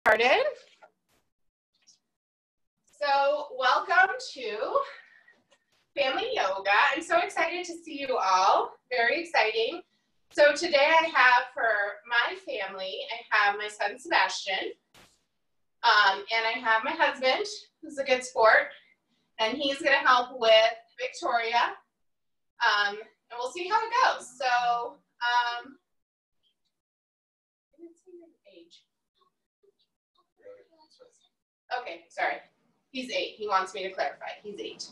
Started. So welcome to Family Yoga. I'm so excited to see you all. Very exciting. So today I have for my family, I have my son Sebastian, and I have my husband, who's a good sport, and he's going to help with Victoria, and we'll see how it goes. So, okay, sorry. He's 8. He wants me to clarify. He's 8.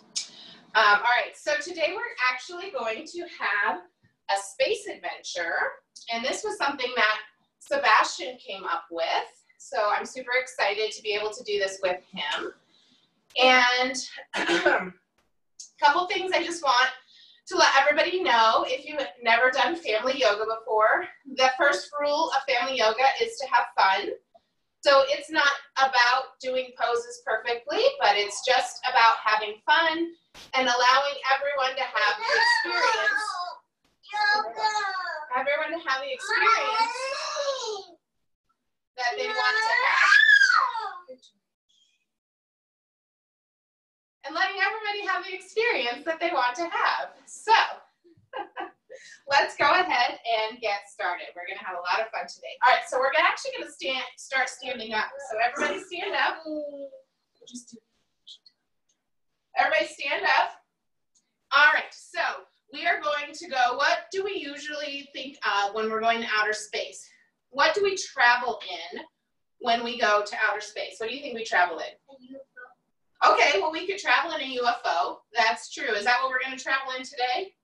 All right, so today we're actually going to have a space adventure, and this was something that Sebastian came up with, so I'm super excited to be able to do this with him. And a couple things I just want to let everybody know, if you've never done family yoga before, the first rule of family yoga is to have fun. So it's not about doing poses perfectly, but it's just about having fun and allowing everyone to have the experience. Everyone to have the experience that they want to have. And letting everybody have the experience that they want to have. So, let's go ahead and get started. We're going to have a lot of fun today. All right, so we're actually going to start standing up. So everybody stand up. Everybody stand up. All right, so we are going to go, what do we usually think of when we're going to outer space? What do we travel in when we go to outer space? What do you think we travel in? A UFO. Okay, well, we could travel in a UFO. That's true. Is that what we're going to travel in today?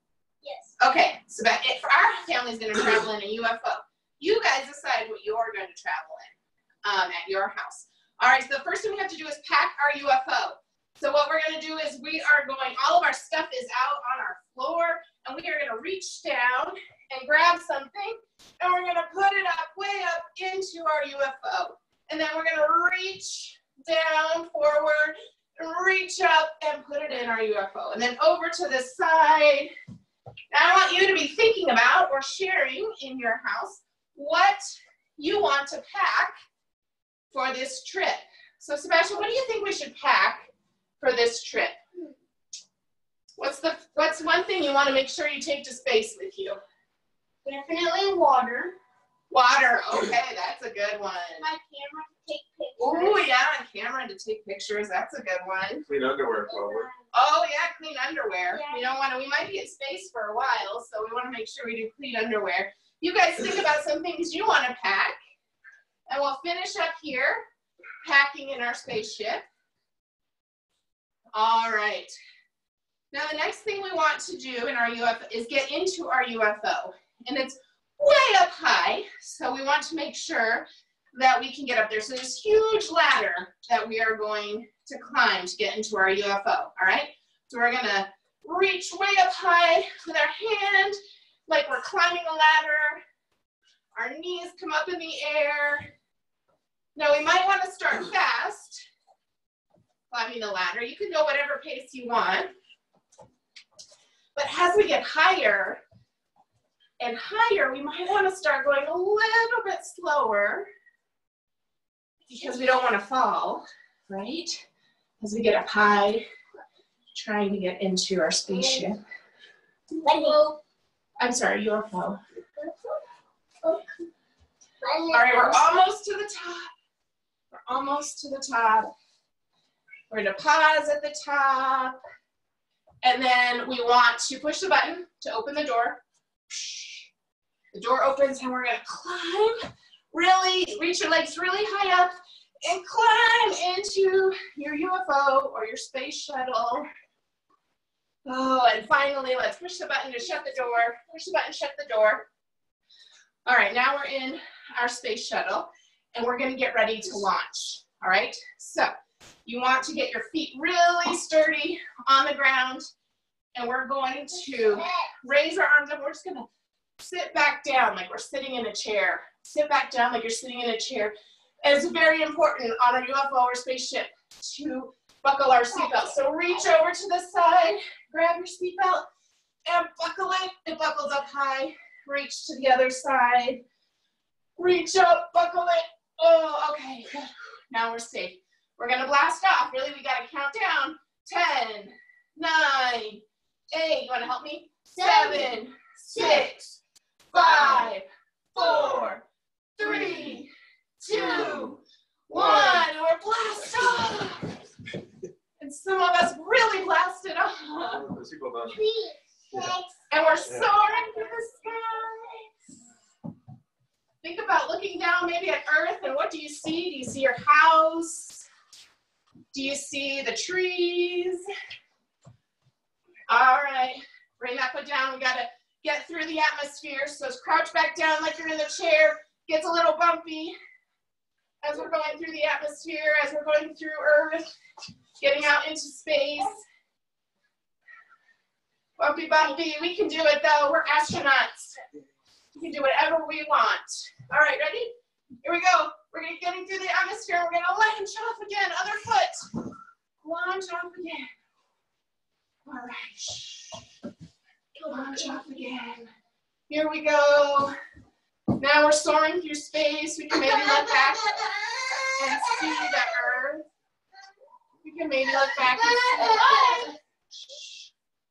Yes. Okay, so for our family's going to travel in a UFO. You guys decide what you're going to travel in at your house. All right, so the first thing we have to do is pack our UFO. So what we're going to do is we are going, all of our stuff is out on our floor, and we are going to reach down and grab something, and we're going to put it up, way up into our UFO. And then we're going to reach down, forward, and reach up and put it in our UFO. And then over to the side. Now I want you to be thinking about or sharing in your house what you want to pack for this trip. So Sebastian, what do you think we should pack for this trip? What's one thing you want to make sure you take to space with you? Definitely water. Water, okay, that's a good one. My camera to take pictures. Oh yeah, a camera to take pictures, that's a good one. Clean underwear, probably. Oh yeah, clean underwear. Yeah. We don't want to, we might be in space for a while, so we want to make sure we do clean underwear. You guys think about some things you want to pack, and we'll finish up here, packing in our spaceship. All right. Now the next thing we want to do in our UFO is get into our UFO, and it's way up high, so we want to make sure that we can get up there. So there's a huge ladder that we are going to climb to get into our UFO, all right? So we're gonna reach way up high with our hand, like we're climbing a ladder. Our knees come up in the air. Now we might wanna start fast, climbing the ladder. You can go whatever pace you want. But as we get higher and higher, we might wanna start going a little bit slower because we don't wanna fall, right? As we get up high, trying to get into our spaceship. I'm sorry, UFO. All right, we're almost to the top. We're almost to the top. We're gonna pause at the top. And then we want to push the button to open the door. The door opens and we're gonna climb. Really, reach your legs really high up and climb into your UFO or your space shuttle. Oh, and finally, let's push the button to shut the door. Push the button, shut the door. All right, now we're in our space shuttle and we're gonna get ready to launch, all right? So you want to get your feet really sturdy on the ground, and we're going to raise our arms up. We're just gonna sit back down like we're sitting in a chair. Sit back down like you're sitting in a chair. And it's very important on our UFO or spaceship to buckle our seatbelt. So reach over to the side, grab your seatbelt, and buckle it. It buckles up high. Reach to the other side. Reach up, buckle it. Oh, okay, good. Now we're safe. We're gonna blast off. Really, we gotta count down. 10, 9, 8. You wanna help me? 7, 6, 5, 4, 3, 2, 1. And we're blast off. And some of us really blasted off. And we're soaring through the sky. Think about looking down maybe at Earth, and what do you see? Do you see your house? Do you see the trees? All right, bring that foot down. We gotta get through the atmosphere. So crouch back down like you're in the chair. Gets a little bumpy as we're going through the atmosphere, as we're going through Earth, getting out into space. Bumpy, bumpy. We can do it though. We're astronauts. We can do whatever we want. All right, ready? Here we go. We're getting through the atmosphere. We're gonna launch off again. Other foot. Launch off again. All right. Launch off again. Here we go. Now we're soaring through space. We can maybe look back and see the Earth. We can maybe look back and see the Earth.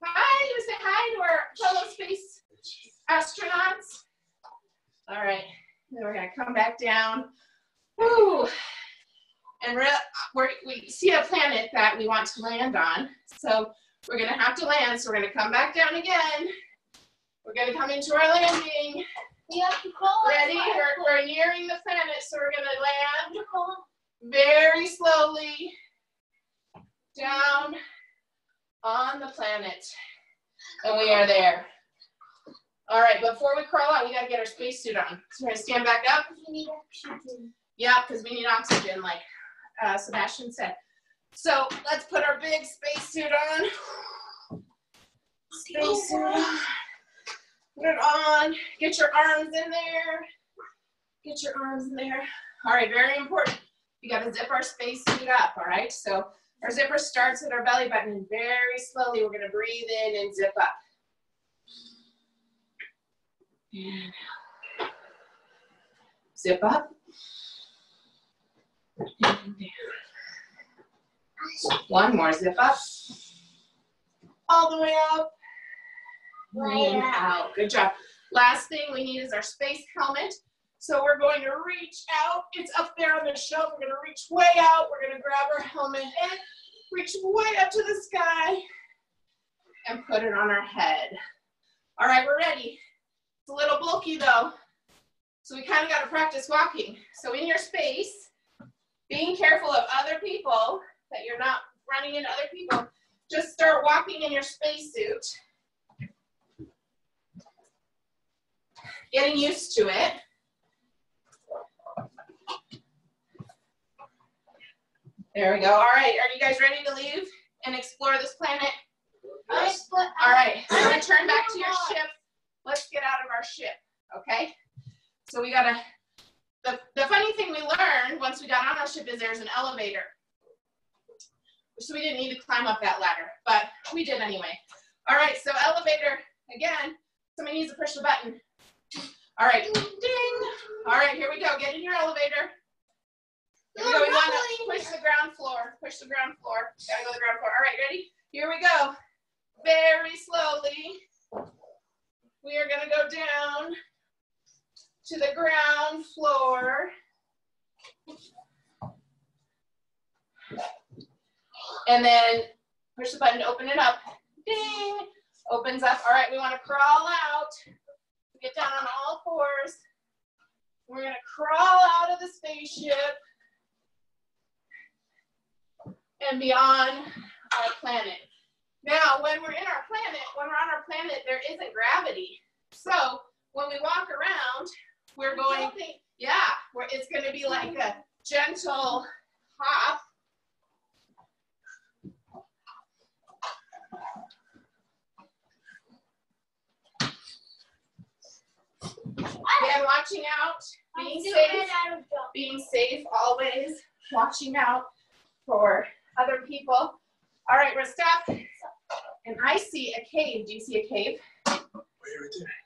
Hi, you say hi to our fellow space astronauts. All right, then we're gonna come back down. Woo! And we see a planet that we want to land on. So we're gonna have to land, so we're gonna come back down again. We're gonna come into our landing. You have to crawl. Ready? We're nearing the planet, so we're gonna land very slowly down on the planet. And we are there. All right, before we crawl out, we gotta get our spacesuit on. So we're gonna stand back up. We need oxygen. Yeah, because we need oxygen, like Sebastian said. So let's put our big spacesuit on. Spacesuit on. Put it on. Get your arms in there. Get your arms in there. All right, very important. You got to zip our spacesuit up, all right? So our zipper starts at our belly button, and very slowly we're going to breathe in and zip up. And zip up. And down. One more, zip up. All the way up. And out. Good job. Last thing we need is our space helmet. So we're going to reach out. It's up there on the shelf. We're going to reach way out. We're going to grab our helmet and reach way up to the sky and put it on our head. All right, we're ready. It's a little bulky though, so we kind of got to practice walking. So in your space, being careful of other people, that you're not running into other people, just start walking in your spacesuit. Getting used to it. There we go. All right, are you guys ready to leave and explore this planet? Yes. All right, so return back to your ship. Let's get out of our ship, okay? So we gotta, the funny thing we learned once we got on our ship is there's an elevator. So we didn't need to climb up that ladder, but we did anyway. All right, so elevator, again, somebody needs to push the button. All right, ding. All right, here we go, get in your elevator. Here we go, we want to push the ground floor, push the ground floor. Gotta go to the ground floor. All right, ready? Here we go. Very slowly, we are gonna go down to the ground floor. And then push the button to open it up. Ding, opens up. All right, we wanna crawl out. Get down on all fours. We're gonna crawl out of the spaceship and be on our planet. Now, when we're in our planet, when we're on our planet, there isn't gravity. So when we walk around, we're going, yeah, it's gonna be like a gentle hop. Again, watching out, being safe always, watching out for other people. All right, we're gonna stop. And I see a cave. Do you see a cave?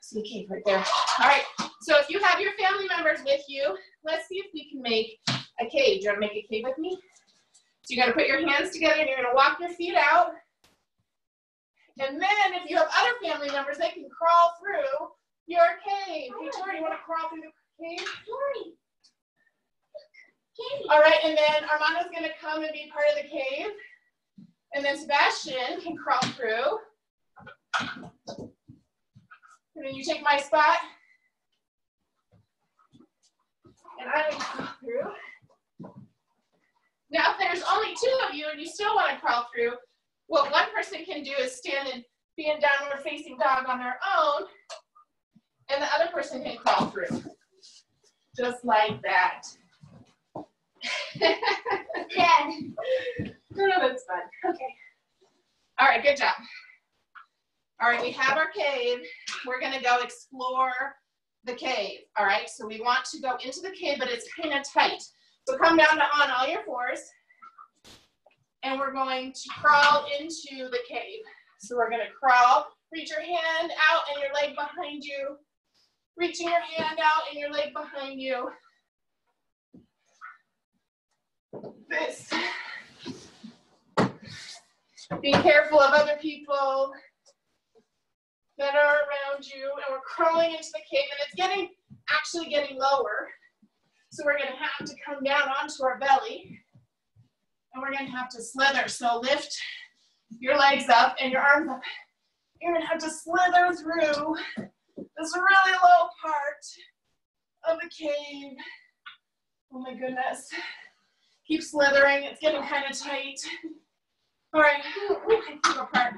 See a cave right there. All right, so if you have your family members with you, let's see if we can make a cave. Do you want to make a cave with me? So you're going to put your hands together and you're going to walk your feet out. And then if you have other family members, they can crawl through your cave. Hey, Tori, you want to crawl through the cave? Tori. All right, and then Armando's going to come and be part of the cave. And then Sebastian can crawl through. And then you take my spot. And I will crawl through. Now, if there's only two of you and you still want to crawl through, what one person can do is stand and be in downward facing dog on their own, and the other person can crawl through. Just like that. Yeah. Oh, that's fun. Okay. All right, good job. All right, we have our cave. We're going to go explore the cave. All right, so we want to go into the cave, but it's kind of tight. So come down on all your fours, and we're going to crawl into the cave. So we're going to crawl, reach your hand out and your leg behind you, reaching your hand out and your leg behind you. This. Be careful of other people that are around you, and we're crawling into the cave, and it's actually getting lower. So we're going to have to come down onto our belly, and we're going to have to slither. So lift your legs up and your arms up. You're going to have to slither through this really low part of the cave. Oh my goodness. Keep slithering. It's getting kind of tight. All right. Apart.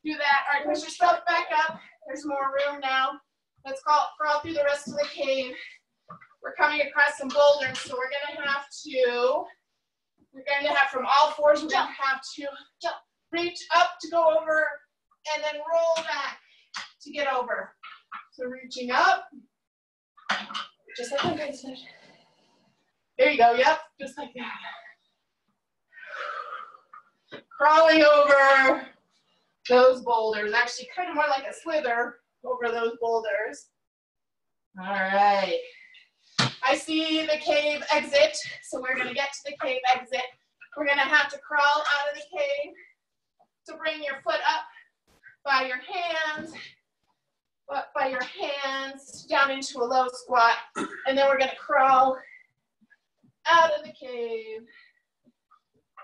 Do that. All right, push yourself back up. There's more room now. Let's crawl through the rest of the cave. We're coming across some boulders, so we're going to have from all fours, we're going to have to reach up to go over and then roll back to get over. So reaching up, just like my good side. There you go, yep, just like that. Crawling over those boulders, actually kind of more like a slither over those boulders. All right. I see the cave exit, so we're going to get to the cave exit. We're going to have to crawl out of the cave to bring your foot up by your hands down into a low squat, and then we're going to crawl out of the cave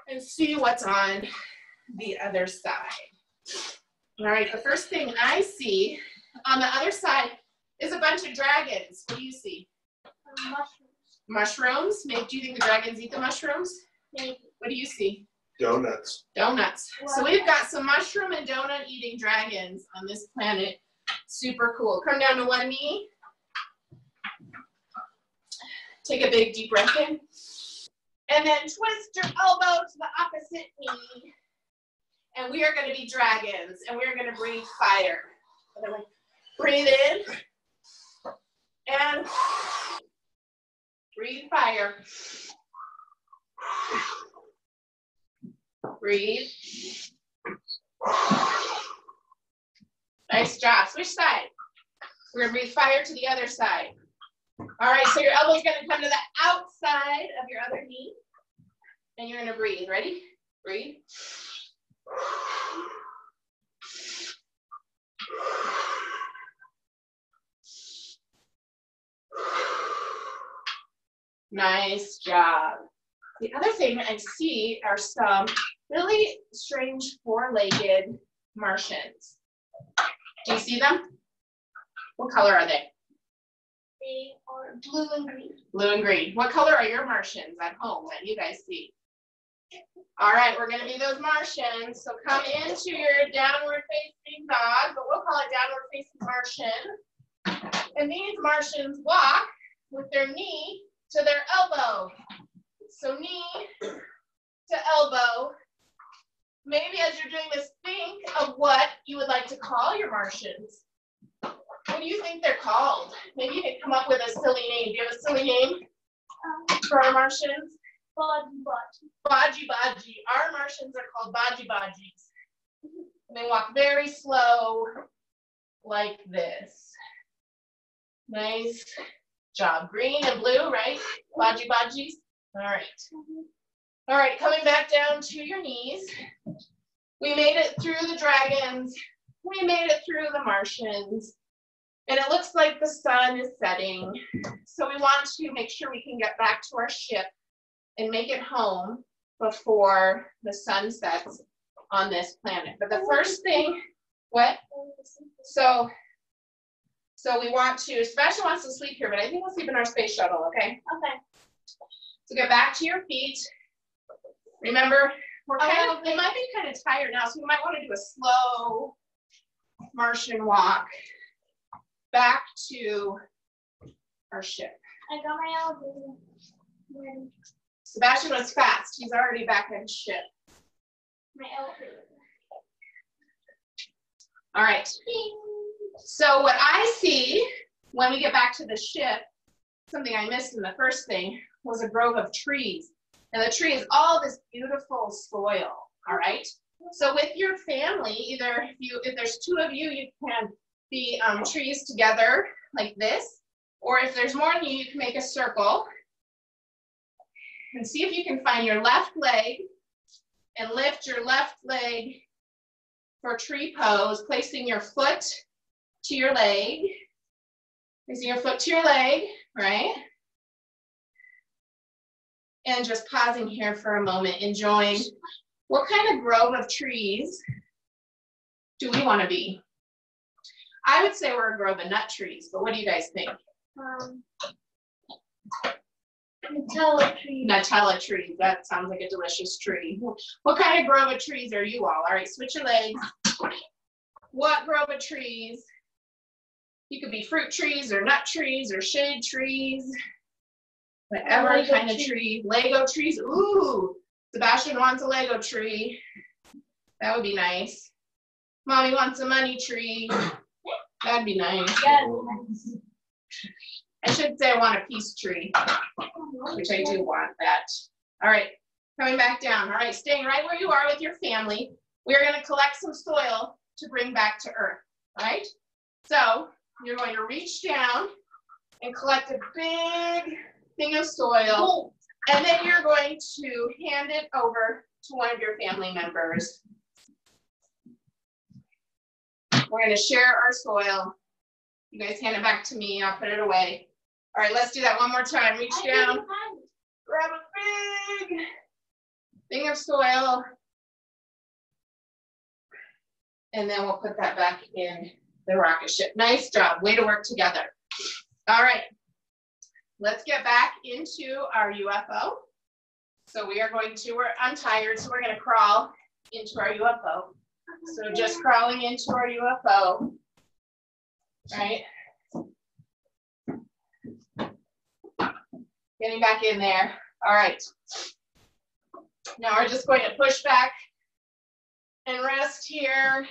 and see what's on the other side. All right, the first thing I see on the other side is a bunch of dragons. What do you see? Mushrooms. Mushrooms? Maybe, do you think the dragons eat the mushrooms? Maybe. What do you see? Donuts. Donuts. So we've got some mushroom and donut eating dragons on this planet. Super cool. Come down to one knee. Take a big deep breath in. And then twist your elbow to the opposite knee. And we are going to be dragons. And we're going to breathe fire. Breathe in. And breathe fire. Breathe. Nice job. Switch side. We're going to breathe fire to the other side. All right, so your elbow's going to come to the outside of your other knee. And you're going to breathe. Ready? Breathe. Nice job. The other thing I see are some really strange four-legged Martians. Do you see them? What color are they? They are blue and green. Blue and green. What color are your Martians at home that you guys see? All right, we're going to be those Martians. So come into your downward facing dog, but we'll call it downward facing Martian. And these Martians walk with their knee to their elbow. So knee to elbow. Maybe as you're doing this, think of what you would like to call your Martians. What do you think they're called? Maybe you can come up with a silly name. Do you have a silly name for our Martians? Baji Baji. Baji Baji. Our Martians are called Baji Bajis. And they walk very slow like this. Nice job. Green and blue, right? Baji bajis. All right. All right, coming back down to your knees. We made it through the dragons. We made it through the Martians. And it looks like the sun is setting. So we want to make sure we can get back to our ship and make it home before the sun sets on this planet. But the first thing, what? So we want to, Sebastian wants to sleep here, but I think we'll sleep in our space shuttle, okay? Okay. So get back to your feet. Remember, we're they might be kind of tired now, so we might want to do a slow Martian walk back to our ship. I got my elevator ready. Sebastian was fast. He's already back at his ship. My elevator. All right. So what I see when we get back to the ship, something I missed in the first thing, was a grove of trees. And the tree is all this beautiful soil, all right? So with your family, either if there's two of you, you can be trees together like this, or if there's more than you, you can make a circle. And see if you can find your left leg and lift your left leg for tree pose, placing your foot to your leg, placing your foot to your leg, right? And just pausing here for a moment, enjoying what kind of grove of trees do we want to be? I would say we're a grove of nut trees, but what do you guys think? Nutella trees. Nutella trees, that sounds like a delicious tree. What kind of grove of trees are you all? All right, switch your legs. What grove of trees? You could be fruit trees or nut trees or shade trees. Whatever Lego kind of tree. Lego trees. Ooh, Sebastian wants a Lego tree. That would be nice. Mommy wants a money tree. That'd be nice. I should say I want a peace tree, which I do want that. All right, coming back down. All right, staying right where you are with your family. We're going to collect some soil to bring back to Earth, all right? So you're going to reach down and collect a big thing of soil, and then you're going to hand it over to one of your family members. We're going to share our soil. You guys hand it back to me. I'll put it away. All right, let's do that one more time. Reach down, grab a big thing of soil, and then we'll put that back in the rocket ship. Nice job. Way to work together. All right. Let's get back into our UFO. So we are going to, I'm tired, so we're going to crawl into our UFO. So just crawling into our UFO, right? Getting back in there. All right. Now we're just going to push back and rest here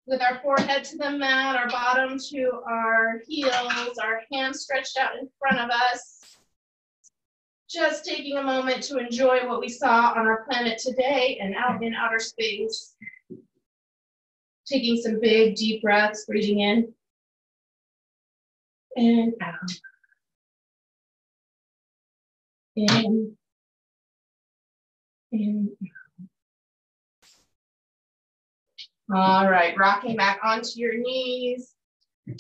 with our forehead to the mat, our bottom to our heels, our hands stretched out in front of us. Just taking a moment to enjoy what we saw on our planet today and out in outer space. Taking some big, deep breaths, breathing in and out. In and out. All right, rocking back onto your knees,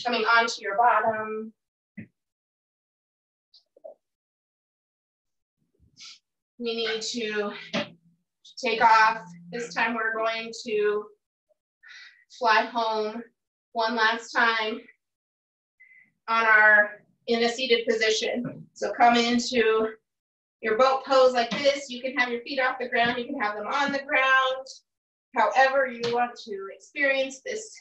coming onto your bottom. We need to take off. This time we're going to fly home one last time in a seated position. So come into your boat pose like this. You can have your feet off the ground. You can have them on the ground. However you want to experience this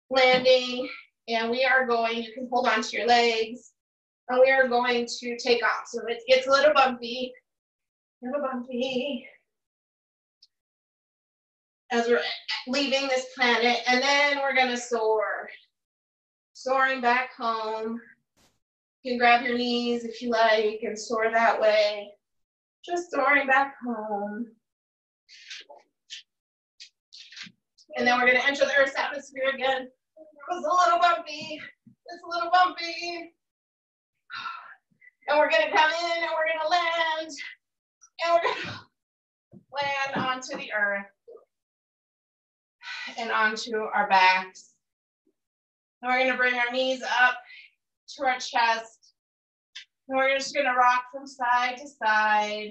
landing. And we are going, you can hold on to your legs. And we are going to take off. So it gets a little bumpy. As we're leaving this planet, and then we're gonna soar. Soaring back home. You can grab your knees if you like and soar that way. Just soaring back home. And then we're going to enter the Earth's atmosphere again. It was a little bumpy. It's a little bumpy. And we're going to come in and we're going to land. And we're going to land onto the Earth and onto our backs. And we're going to bring our knees up to our chest. And we're just going to rock from side to side,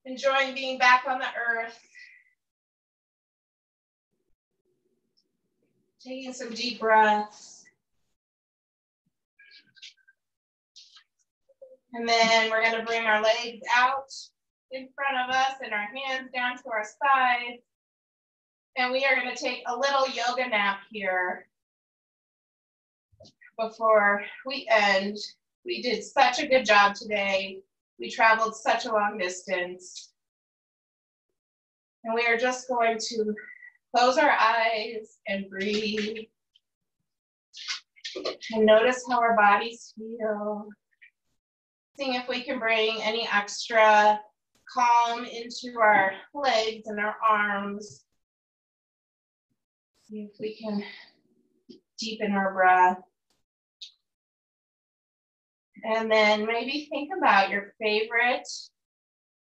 enjoying being back on the Earth. Taking some deep breaths. And then we're going to bring our legs out in front of us and our hands down to our sides. And we are going to take a little yoga nap here before we end. We did such a good job today. We traveled such a long distance. And we are just going to close our eyes and breathe. And notice how our bodies feel. Seeing if we can bring any extra calm into our legs and our arms. See if we can deepen our breath. And then maybe think about your favorite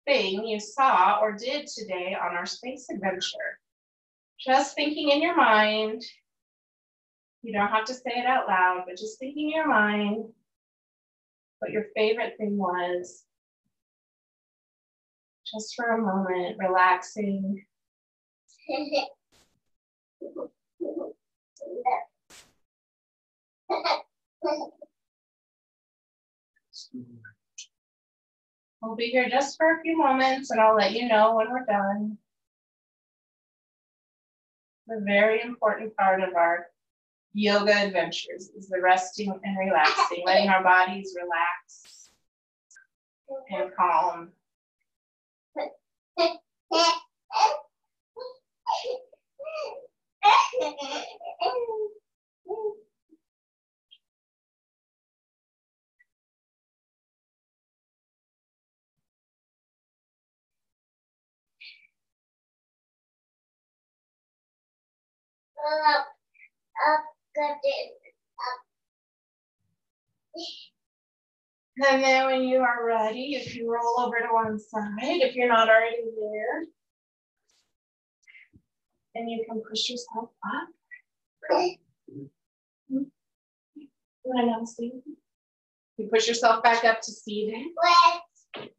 thing you saw or did today on our space adventure. Just thinking in your mind. You don't have to say it out loud, but just thinking in your mind what your favorite thing was. Just for a moment, relaxing. We'll be here just for a few moments and I'll let you know when we're done. A very important part of our yoga adventures is the resting and relaxing, letting our bodies relax and calm. And then when you are ready, if you roll over to one side, if you're not already there, and you can push yourself up. You want to see? You push yourself back up to seated. I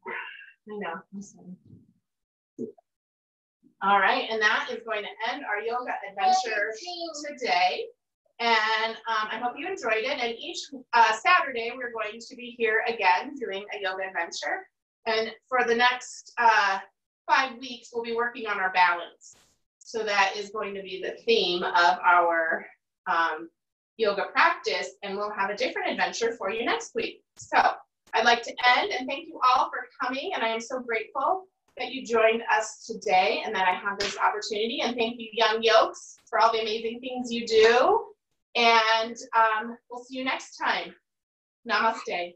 know. I'm sorry. All right, and that is going to end our yoga adventure today. And I hope you enjoyed it. And each Saturday, we're going to be here again doing a yoga adventure. And for the next 5 weeks, we'll be working on our balance. So that is going to be the theme of our yoga practice. And we'll have a different adventure for you next week. So I'd like to end and thank you all for coming. And I am so grateful that you joined us today and that I have this opportunity. And thank you, Young Yokes, for all the amazing things you do. And we'll see you next time. Namaste.